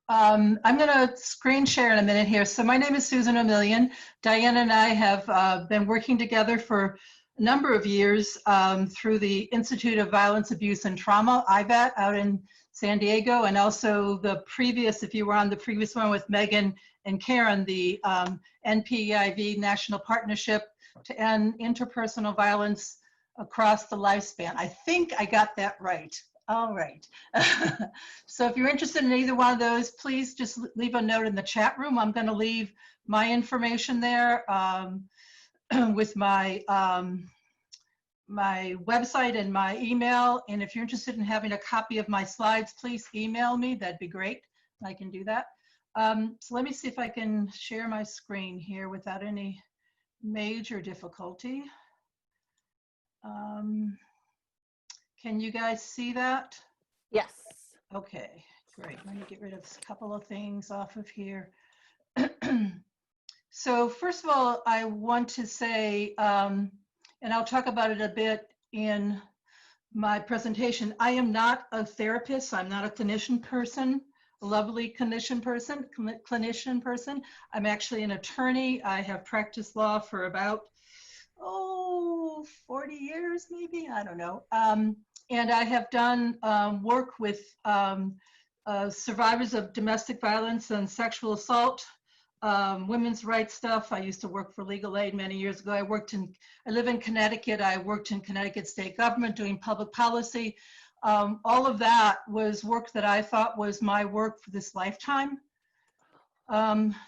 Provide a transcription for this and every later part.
I'm going to screen share in a minute here. So my name is Susan Omilian. Diana and I have been working together for a number of years through the Institute of Violence, Abuse, and Trauma, IVAT, out in San Diego, and also the previous, if you were on the previous one with Megan and Karen, the NPIV National Partnership to End Interpersonal Violence Across the Lifespan. I think I got that right. All right. So if you're interested in either one of those, please just leave a note in the chat room. I'm going to leave my information there with my my website and my email. And if you're interested in having a copy of my slides, please email me. That'd be great. I can do that. So let me see if I can share my screen here without any major difficulty. Can you guys see that? Yes. Okay, great. Let me get rid of a couple of things off of here. So first of all, I want to say, and I'll talk about it a bit in my presentation, I am not a therapist. I'm not a clinician person, a lovely clinician person. I'm actually an attorney. I have practiced law for about, 40 years maybe, I don't know. And I have done work with survivors of domestic violence and sexual assault, women's rights stuff. I used to work for legal aid many years ago. I live in Connecticut. I worked in Connecticut state government doing public policy. All of that was work that I thought was my work for this lifetime.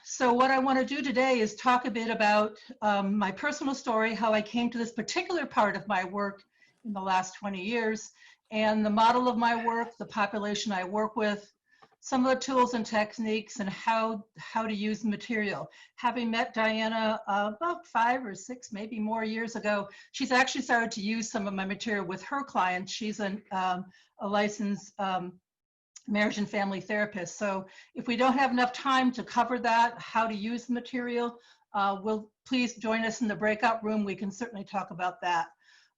So what I want to do today is talk a bit about my personal story, how I came to this particular part of my work in the last 20 years, and the model of my work, the population I work with, some of the tools and techniques, and how to use the material. Having met Diana about 5 or 6, maybe more years ago, she's actually started to use some of my material with her clients. She's a licensed marriage and family therapist. So if we don't have enough time to cover that, how to use the material, please join us in the breakout room. We can certainly talk about that.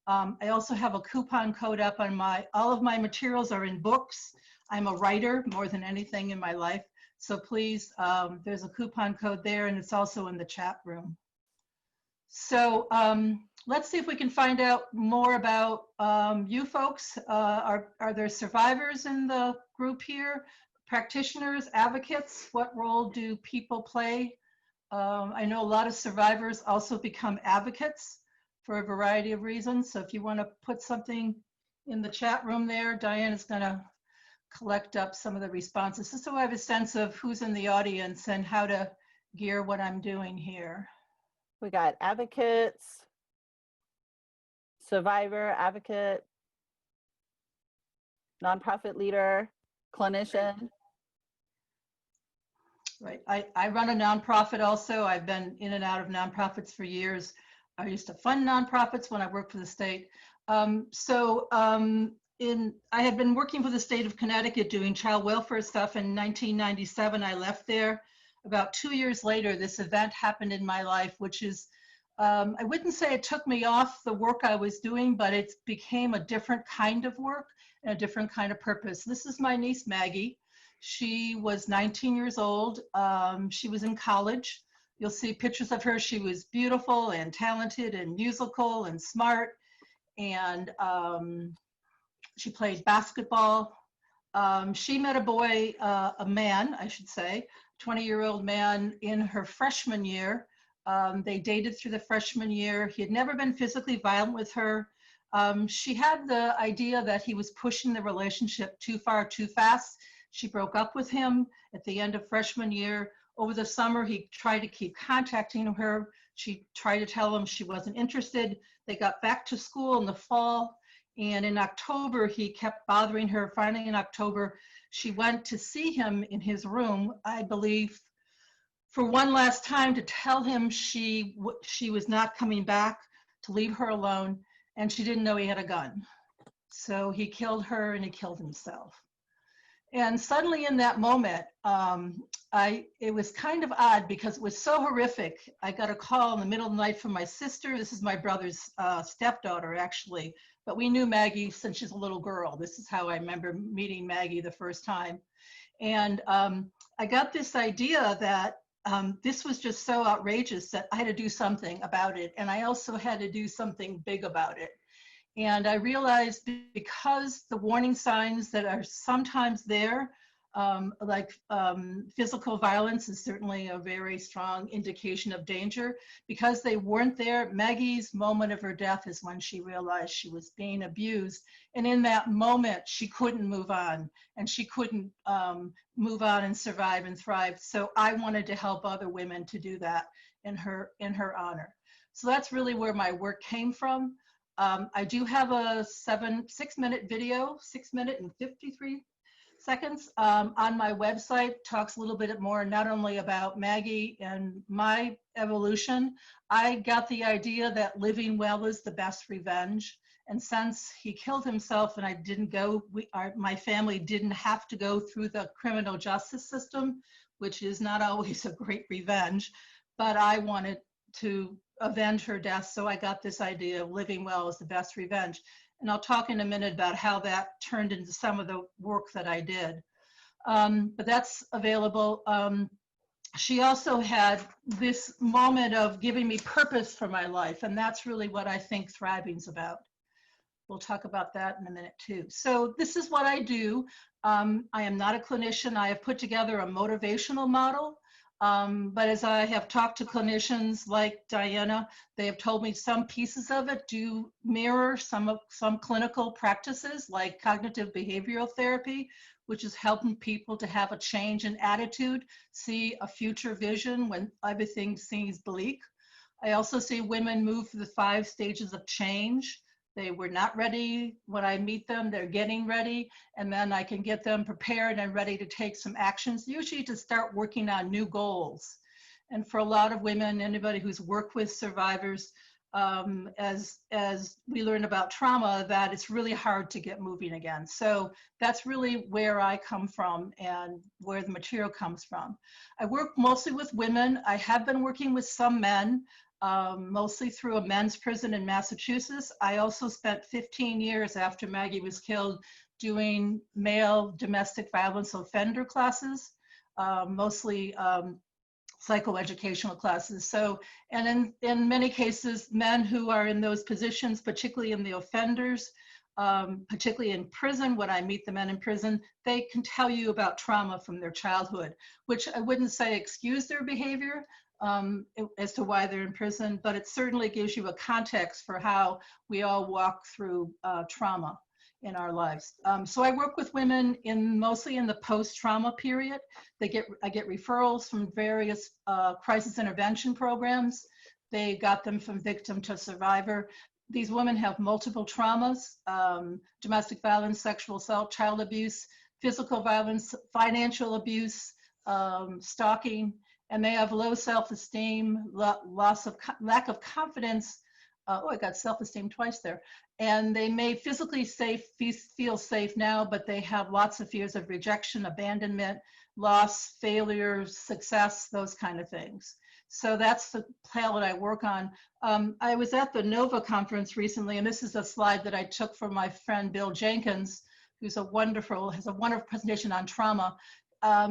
I also have a coupon code up on all of my materials are in books. I'm a writer more than anything in my life. So please, there's a coupon code there, and it's also in the chat room. So let's see if we can find out more about you folks. Are there survivors in the group here? Practitioners, advocates? What role do people play? I know a lot of survivors also become advocates for a variety of reasons. So if you want to put something in the chat room there, Diane is going to collect up some of the responses, just so I have a sense of who's in the audience and how to gear what I'm doing here. We got advocates, survivor, advocate, nonprofit leader, clinician. Right. I run a nonprofit also. I've been in and out of nonprofits for years. I used to fund nonprofits when I worked for the state. I had been working for the state of Connecticut doing child welfare stuff. In 1997, I left there. About 2 years later, this event happened in my life, which is, I wouldn't say it took me off the work I was doing, but it became a different kind of work and a different kind of purpose. This is my niece, Maggie. She was 19 years old. She was in college. You'll see pictures of her. She was beautiful and talented and musical and smart. And she played basketball. She met a boy, a man, I should say, 20-year-old man in her freshman year. They dated through the freshman year. He had never been physically violent with her. She had the idea that he was pushing the relationship too far, too fast. She broke up with him at the end of freshman year. Over the summer, he tried to keep contacting her. She tried to tell him she wasn't interested. They got back to school in the fall. And in October, he kept bothering her. Finally, in October, she went to see him in his room, I believe, for one last time to tell him she was not coming back, to leave her alone, and she didn't know he had a gun. So he killed her and he killed himself. And suddenly in that moment, it was kind of odd because it was so horrific. I got a call in the middle of the night from my sister. This is my brother's stepdaughter, actually, but we knew Maggie since she's a little girl. This is how I remember meeting Maggie the first time. And I got this idea that this was just so outrageous that I had to do something about it. And I also had to do something big about it. And I realized because the warning signs that are sometimes there, physical violence is certainly a very strong indication of danger. Because they weren't there, Maggie's moment of her death is when she realized she was being abused. And in that moment, she couldn't move on, and she couldn't move on and survive and thrive. So I wanted to help other women to do that in her honor. So that's really where my work came from. I do have a 6-minute video, 6 minute and 53 seconds on my website. Talks a little bit more not only about Maggie and my evolution. I got the idea that living well is the best revenge. And since he killed himself and I didn't go, my family didn't have to go through the criminal justice system, which is not always a great revenge, but I wanted to avenge her death. So I got this idea of living well is the best revenge. And I'll talk in a minute about how that turned into some of the work that I did. But that's available. She also had this moment of giving me purpose for my life. And that's really what I think thriving's about. We'll talk about that in a minute too. So this is what I do. I am not a clinician. I have put together a motivational model. But as I have talked to clinicians like Diana, they have told me some pieces of it do mirror some clinical practices like cognitive behavioral therapy, which is helping people to have a change in attitude, see a future vision when everything seems bleak. I also see women move through the 5 stages of change. They were not ready when I meet them, they're getting ready, and then I can get them prepared and ready to take some actions, usually to start working on new goals. And for a lot of women, anybody who's worked with survivors, as we learn about trauma, that it's really hard to get moving again. So that's really where I come from and where the material comes from. I work mostly with women. I have been working with some men, mostly through a men's prison in Massachusetts. I also spent 15 years after Maggie was killed doing male domestic violence offender classes, mostly psychoeducational classes. So, and in many cases, men who are in those positions, particularly in the offenders, particularly in prison, when I meet the men in prison, they can tell you about trauma from their childhood, which I wouldn't say excuse their behavior, as to why they're in prison, but it certainly gives you a context for how we all walk through trauma in our lives. So I work with women mostly in the post-trauma period. I get referrals from various crisis intervention programs. They got them from victim to survivor. These women have multiple traumas: domestic violence, sexual assault, child abuse, physical violence, financial abuse, stalking. And they have low self-esteem, lack of confidence. I got self-esteem twice there. And they may physically feel safe now, but they have lots of fears of rejection, abandonment, loss, failure, success, those kind of things. So that's the palette I work on. I was at the NOVA conference recently, and this is a slide that I took from my friend Bill Jenkins, who's has a wonderful presentation on trauma.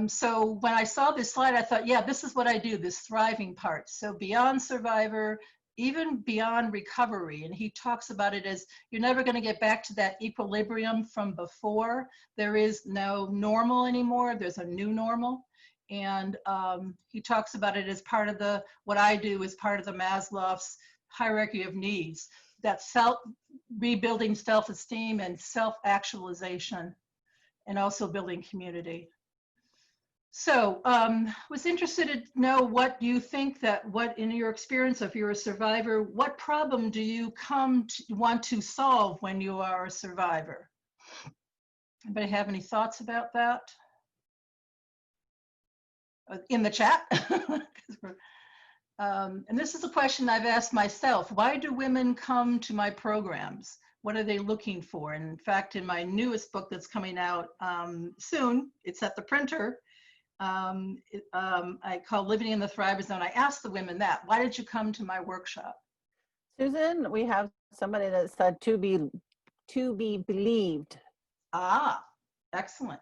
So when I saw this slide, I thought, yeah, this is what I do, this thriving part. So beyond survivor, even beyond recovery. And he talks about it as you're never going to get back to that equilibrium from before. There is no normal anymore. There's a new normal. And he talks about it as part of what I do is part of the Maslow's hierarchy of needs, that rebuilding self-esteem and self-actualization, and also building community. So was interested to know what you think what in your experience, if you're a survivor, what problem do you want to solve when you are a survivor? Anybody have any thoughts about that? In the chat? And this is a question I've asked myself. Why do women come to my programs? What are they looking for? And in fact, in my newest book that's coming out soon, it's at the printer, I call Living in the Thriver Zone. I asked the women that, why did you come to my workshop? Susan, we have somebody that said to be to be believed. Ah, excellent.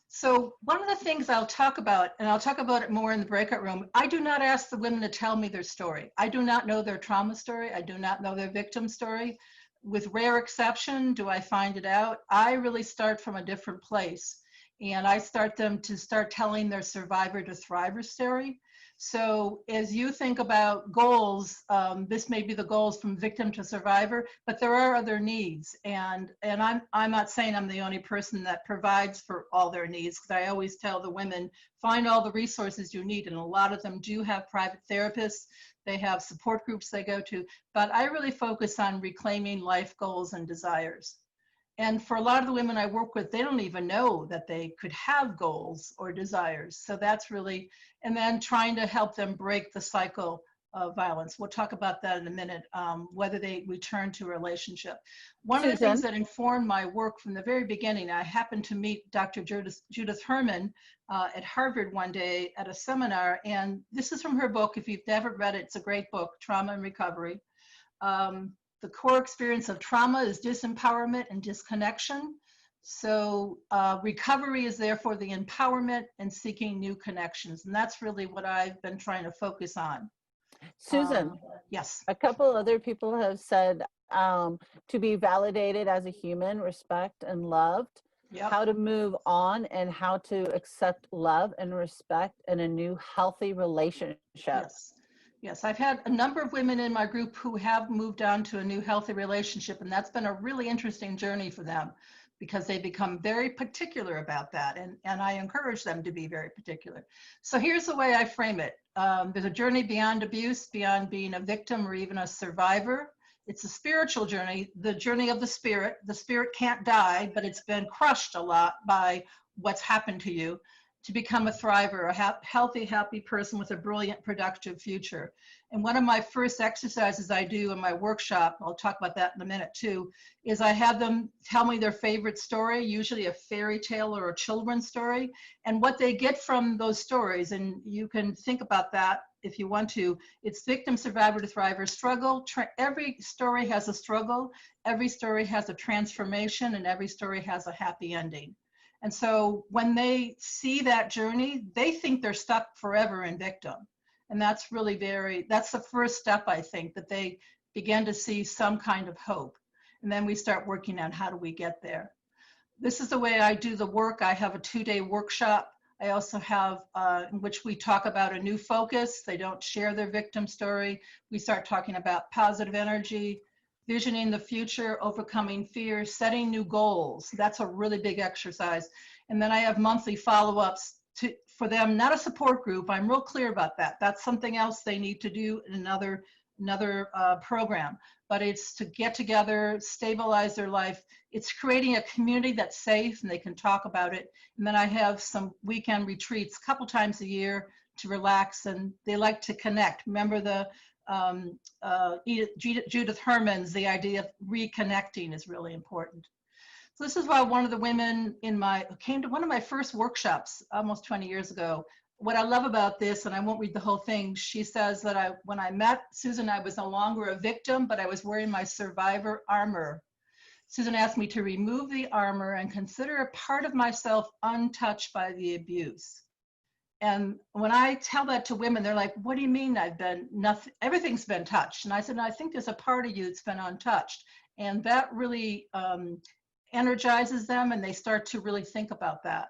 So one of the things I'll talk about, and I'll talk about it more in the breakout room, I do not ask the women to tell me their story. I do not know their trauma story. I do not know their victim story. With rare exception, do I find it out? I really start from a different place. And I start them to start telling their survivor to thriver story. So as you think about goals, this may be the goals from victim to survivor, but there are other needs. And I'm not saying I'm the only person that provides for all their needs, because I always tell the women, find all the resources you need. And a lot of them do have private therapists. They have support groups they go to, but I really focus on reclaiming life goals and desires. And for a lot of the women I work with, they don't even know that they could have goals or desires. So that's really, and then trying to help them break the cycle of violence. We'll talk about that in a minute, whether they return to a relationship. One of the things that informed my work from the very beginning, I happened to meet Dr. Judith Herman at Harvard one day at a seminar, and this is from her book. If you've never read it, it's a great book, Trauma and Recovery. The core experience of trauma is disempowerment and disconnection. So recovery is therefore the empowerment and seeking new connections. And that's really what I've been trying to focus on. Susan, yes. A couple other people have said to be validated as a human, respect and loved, how to move on and how to accept love and respect in a new healthy relationship. Yes. Yes, I've had a number of women in my group who have moved on to a new healthy relationship, and that's been a really interesting journey for them because they become very particular about that, and I encourage them to be very particular. So here's the way I frame it. There's a journey beyond abuse, beyond being a victim or even a survivor. It's a spiritual journey, the journey of the spirit. The spirit can't die, but it's been crushed a lot by what's happened to you, to become a thriver, a healthy, happy person with a brilliant, productive future. And one of my first exercises I do in my workshop, I'll talk about that in a minute too, is I have them tell me their favorite story, usually a fairy tale or a children's story, and what they get from those stories. And you can think about that if you want to. It's victim, survivor to thriver, struggle. Every story has a struggle, every story has a transformation, and every story has a happy ending. And so when they see that journey, they think they're stuck forever in victim. And that's really that's the first step, I think, that they begin to see some kind of hope. And then we start working on how do we get there. This is the way I do the work. I have a 2-day workshop. I also have in which we talk about a new focus. They don't share their victim story. We start talking about positive energy, visioning the future, overcoming fear, setting new goals. That's a really big exercise. And then I have monthly follow-ups for them, not a support group. I'm real clear about that. That's something else they need to do in another program. But it's to get together, stabilize their life. It's creating a community that's safe and they can talk about it. And then I have some weekend retreats a couple times a year to relax, and they like to connect. Remember the Judith Herman's, the idea of reconnecting is really important. So this is why one of the women came to one of my first workshops almost 20 years ago. What I love about this, and I won't read the whole thing, she says that when I met Susan, I was no longer a victim, but I was wearing my survivor armor. Susan asked me to remove the armor and consider a part of myself untouched by the abuse. And when I tell that to women, they're like, what do you mean everything's been touched? And I said, no, I think there's a part of you that's been untouched. And that really energizes them, and they start to really think about that.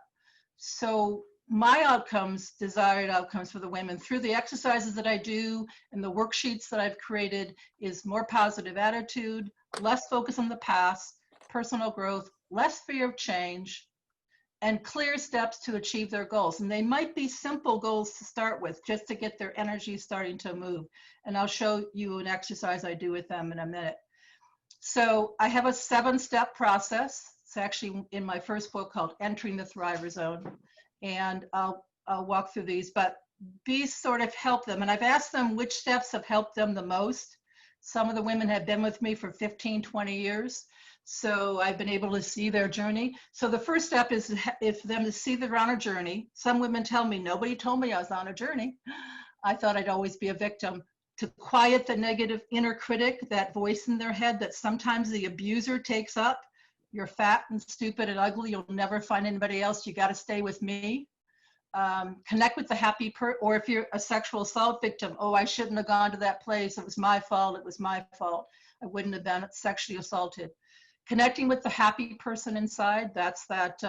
So my outcomes, desired outcomes for the women through the exercises that I do and the worksheets that I've created, is more positive attitude, less focus on the past, personal growth, less fear of change, and clear steps to achieve their goals. And they might be simple goals to start with, just to get their energy starting to move. And I'll show you an exercise I do with them in a minute. So I have a 7-step process. It's actually in my first book called Entering the Thriver Zone. And I'll walk through these, but these sort of help them. And I've asked them which steps have helped them the most. Some of the women have been with me for 15, 20 years. So I've been able to see their journey. So the first step is for them to see they're on a journey. Some women tell me, nobody told me I was on a journey. I thought I'd always be a victim. to quiet the negative inner critic, that voice in their head that sometimes the abuser takes up. You're fat and stupid and ugly. You'll never find anybody else. You got to stay with me. Connect with the happy or if you're a sexual assault victim, oh, I shouldn't have gone to that place. It was my fault. It was my fault. I wouldn't have been sexually assaulted. Connecting with the happy person inside, that's that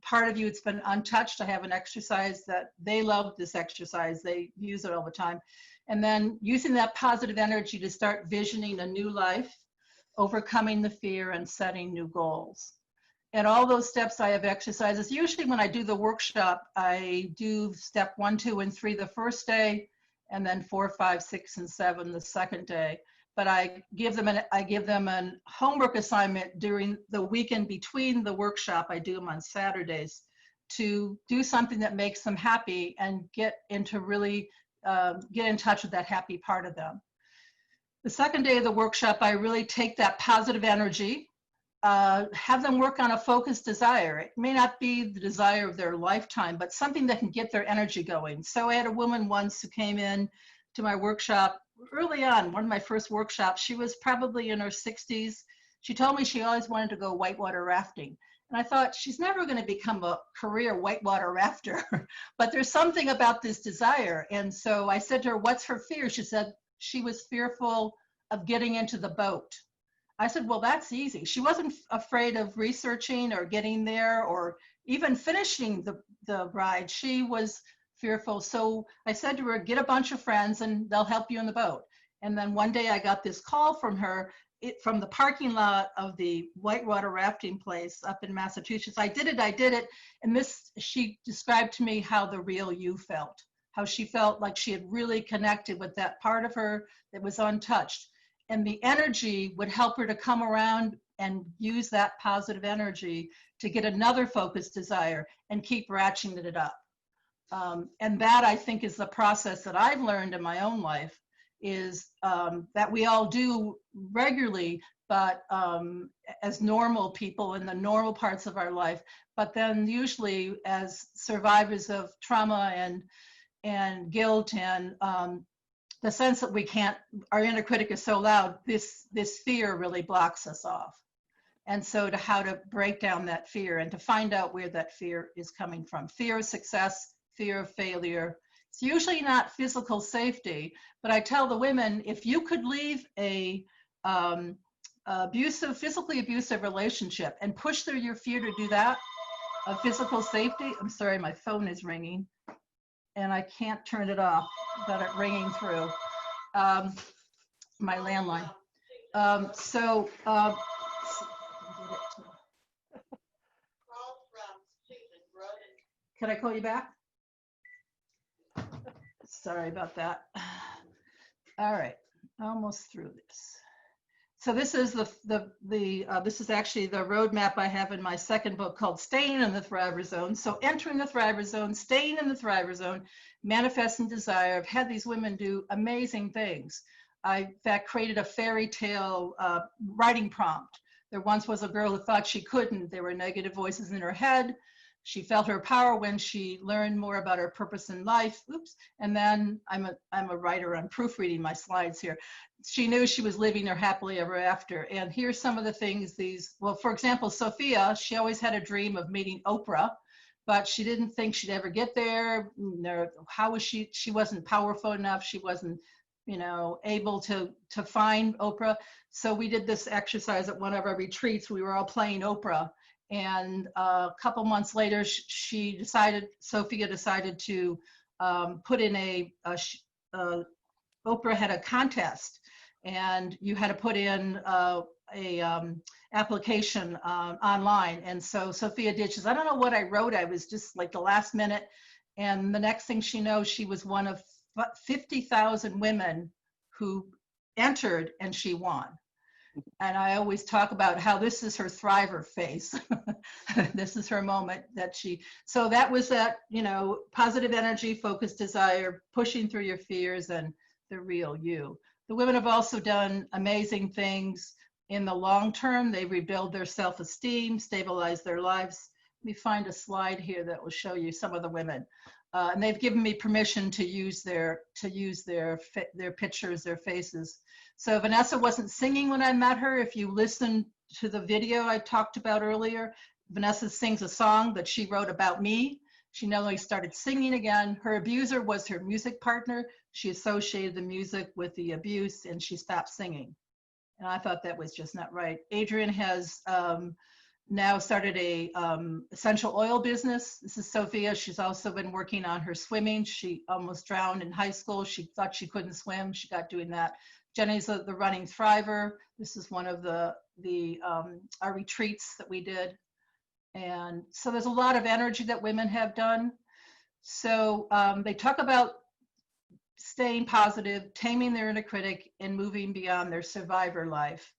part of you that's been untouched. I have an exercise that they love this exercise. They use it all the time. And then using that positive energy to start visioning a new life, overcoming the fear and setting new goals. And all those steps, I have exercises. Usually when I do the workshop, I do step 1, 2, and 3 the first day, and then 4, 5, 6, and 7 the second day. But I give them an homework assignment during the weekend between the workshop. I do them on Saturdays to do something that makes them happy and get into really get in touch with that happy part of them. The second day of the workshop, I really take that positive energy, have them work on a focused desire. It may not be the desire of their lifetime, but something that can get their energy going. So I had a woman once who came in to my workshop early on, one of my first workshops. She was probably in her 60s. She told me she always wanted to go whitewater rafting. And I thought, she's never going to become a career whitewater rafter, but there's something about this desire. And so I said to her, what's her fear? She said she was fearful of getting into the boat. I said, well, that's easy. She wasn't afraid of researching or getting there or even finishing the ride. She was fearful. So I said to her, get a bunch of friends and they'll help you in the boat. And then one day I got this call from her from the parking lot of the whitewater rafting place up in Massachusetts. I did it. And she described to me how the real you felt, how she felt like she had really connected with that part of her that was untouched. And the energy would help her to come around and use that positive energy to get another focused desire and keep ratcheting it up. And that, I think, is the process that I've learned in my own life, is that we all do regularly, but as normal people in the normal parts of our life. But then usually as survivors of trauma and guilt and the sense that we can't, our inner critic is so loud, this fear really blocks us off. And so to how to break down that fear and to find out where that fear is coming from. Fear of success, fear of failure. It's usually not physical safety, but I tell the women, if you could leave a physically abusive relationship and push through your fear to do that, of physical safety, I'm sorry, my phone is ringing and I can't turn it off, got it ringing through my landline. Can I call you back? Sorry about that. All right, almost through this. So this is this is actually the roadmap I have in my second book called Staying in the Thriver Zone. So entering the Thriver Zone, staying in the Thriver Zone, manifesting desire. I've had these women do amazing things. I, in fact, created a fairy tale writing prompt. There once was a girl who thought she couldn't. There were negative voices in her head. She felt her power when she learned more about her purpose in life. Oops. And then I'm a writer. I'm proofreading my slides here. She knew she was living her happily ever after. And here's some of the things well, for example, Sophia, she always had a dream of meeting Oprah, but she didn't think she'd ever get there. How was she wasn't powerful enough. She wasn't, able to find Oprah. So we did this exercise at one of our retreats. We were all playing Oprah. And a couple months later, Sophia decided to put in Oprah had a contest, and you had to put in application online. And so Sophia did. She says, I don't know what I wrote. I was just like the last minute. And the next thing she knows, she was one of 50,000 women who entered, and she won. And I always talk about how this is her thriver phase. This is her moment so that was that, positive energy, focused desire, pushing through your fears, and the real you. The women have also done amazing things in the long term. They rebuild their self-esteem, stabilize their lives. Let me find a slide here that will show you some of the women. And they've given me permission to use their pictures, their faces. So Vanessa wasn't singing when I met her. If you listen to the video I talked about earlier, Vanessa sings a song that she wrote about me. She not only started singing again, her abuser was her music partner. She associated the music with the abuse and she stopped singing. And I thought that was just not right. Adrian has now started a essential oil business. This is Sophia. She's also been working on her swimming. She almost drowned in high school. She thought she couldn't swim. She got doing that. Jenny's the running thriver. This is one of our retreats that we did. And so there's a lot of energy that women have done. So they talk about staying positive, taming their inner critic, and moving beyond their survivor life.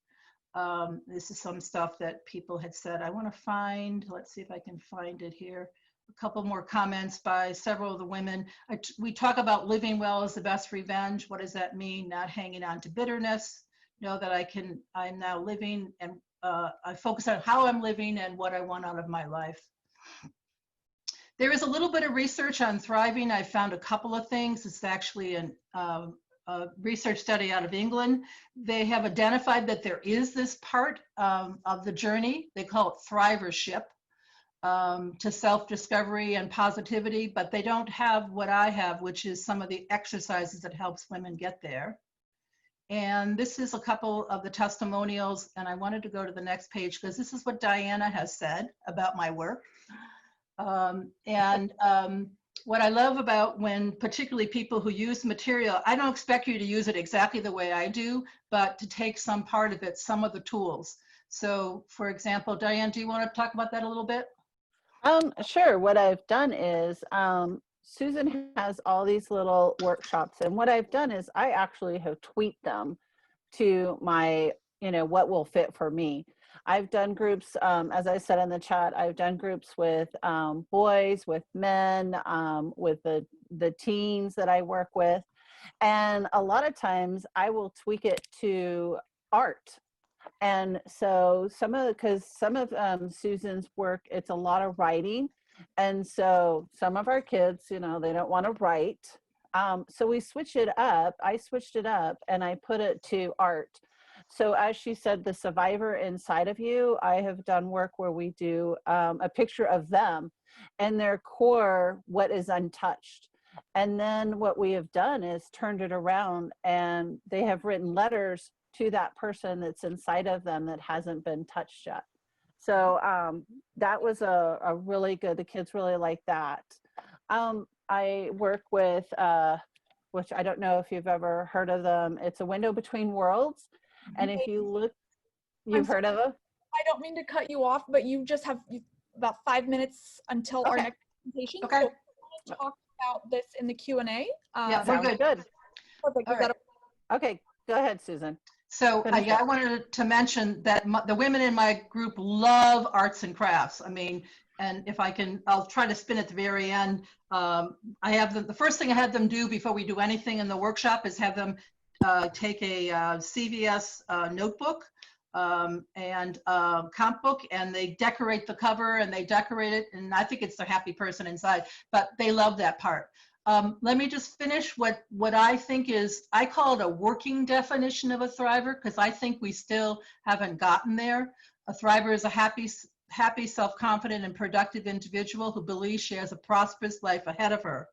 This is some stuff that people had said. I want to find, let's see if I can find it here. A couple more comments by several of the women. We talk about living well is the best revenge. What does that mean? Not hanging on to bitterness. Know that I'm now living, and I focus on how I'm living and what I want out of my life. There is a little bit of research on thriving. I found a couple of things. It's actually a research study out of England. They have identified that there is this part of the journey. They call it thrivership, to self-discovery and positivity, but they don't have what I have, which is some of the exercises that helps women get there. And this is a couple of the testimonials, and I wanted to go to the next page because this is what Diana has said about my work. What I love about when particularly people who use material, I don't expect you to use it exactly the way I do, but to take some part of it, some of the tools. So for example, Diane, do you want to talk about that a little bit? Sure. What I've done is, Susan has all these little workshops, and what I've done is I actually have tweaked them to my, what will fit for me. I've done groups, as I said in the chat, I've done groups with boys, with men, with the teens that I work with. And a lot of times I will tweak it to art. And so some of Susan's work, it's a lot of writing. And so some of our kids, they don't want to write. So we switch it up. I switched it up and I put it to art. So as she said, the survivor inside of you, I have done work where we do a picture of them and their core, what is untouched. And then what we have done is turned it around, and they have written letters to that person that's inside of them that hasn't been touched yet. So that was a really good, the kids really like that. I work with, which I don't know if you've ever heard of them. It's A Window Between Worlds. And if you look, you've heard of it? I don't mean to cut you off, but you just have about 5 minutes until our next presentation. Okay. So we'll talk about this in the Q&A. Yeah, we're good. Perfect. Right. Okay, go ahead, Susan. So I wanted to mention that the women in my group love arts and crafts. I mean, and if I can, I'll try to spin at the very end. I have the first thing I had them do before we do anything in the workshop is have them take a CVS notebook and comp book, and they decorate the cover and they decorate it, and I think it's their happy person inside, but they love that part. Let me just finish what I think is, I call it a working definition of a thriver, because I think we still haven't gotten there. A thriver is a happy, self-confident, and productive individual who believes she has a prosperous life ahead of her.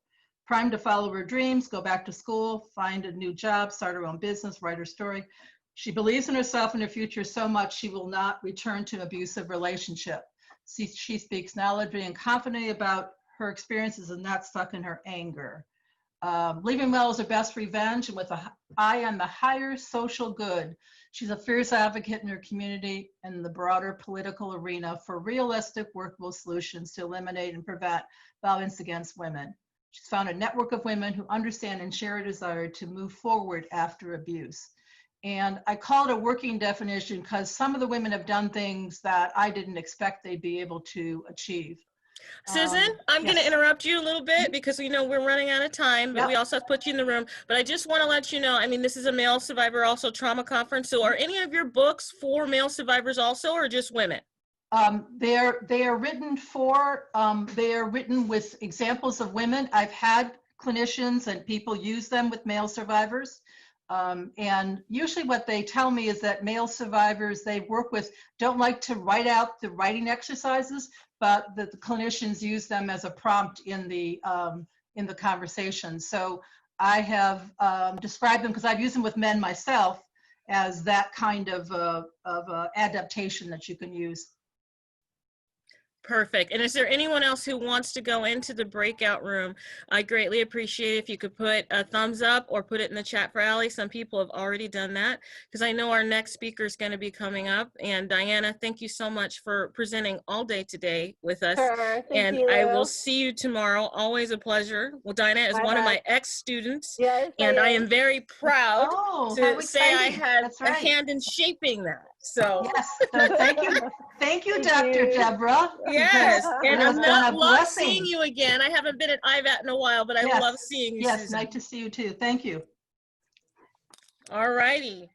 Primed to follow her dreams, go back to school, find a new job, start her own business, write her story. She believes in herself and her future so much she will not return to an abusive relationship. She speaks knowledgeably and confidently about her experiences and not stuck in her anger. Living well is her best revenge, and with an eye on the higher social good. She's a fierce advocate in her community and the broader political arena for realistic, workable solutions to eliminate and prevent violence against women. She's found a network of women who understand and share a desire to move forward after abuse. And I call it a working definition because some of the women have done things that I didn't expect they'd be able to achieve. Susan, I'm going to interrupt you a little bit because, we're running out of time, but we also have to put you in the room. But I just want to let you know, this is a male survivor also trauma conference. So are any of your books for male survivors also, or just women? They are written for, they are written with examples of women. I've had clinicians and people use them with male survivors. And usually what they tell me is that male survivors they work with don't like to write out the writing exercises, but that the clinicians use them as a prompt in the conversation. So I have described them, because I've used them with men myself, as that kind of adaptation that you can use. Perfect. And is there anyone else who wants to go into the breakout room? I greatly appreciate if you could put a thumbs up or put it in the chat for Allie. Some people have already done that, because I know our next speaker is going to be coming up. And Diana, thank you so much for presenting all day today with us. Sure, and you. I will see you tomorrow. Always a pleasure. Well, Diana is one of my ex-students, yes, and I am very proud to say I had a hand in shaping that. So yes, so thank you, Dr. Deborah. Yes, and I love seeing you again. I haven't been at IVAT in a while, but I love seeing you, Yes, Susan. nice to see you too. Thank you. All righty.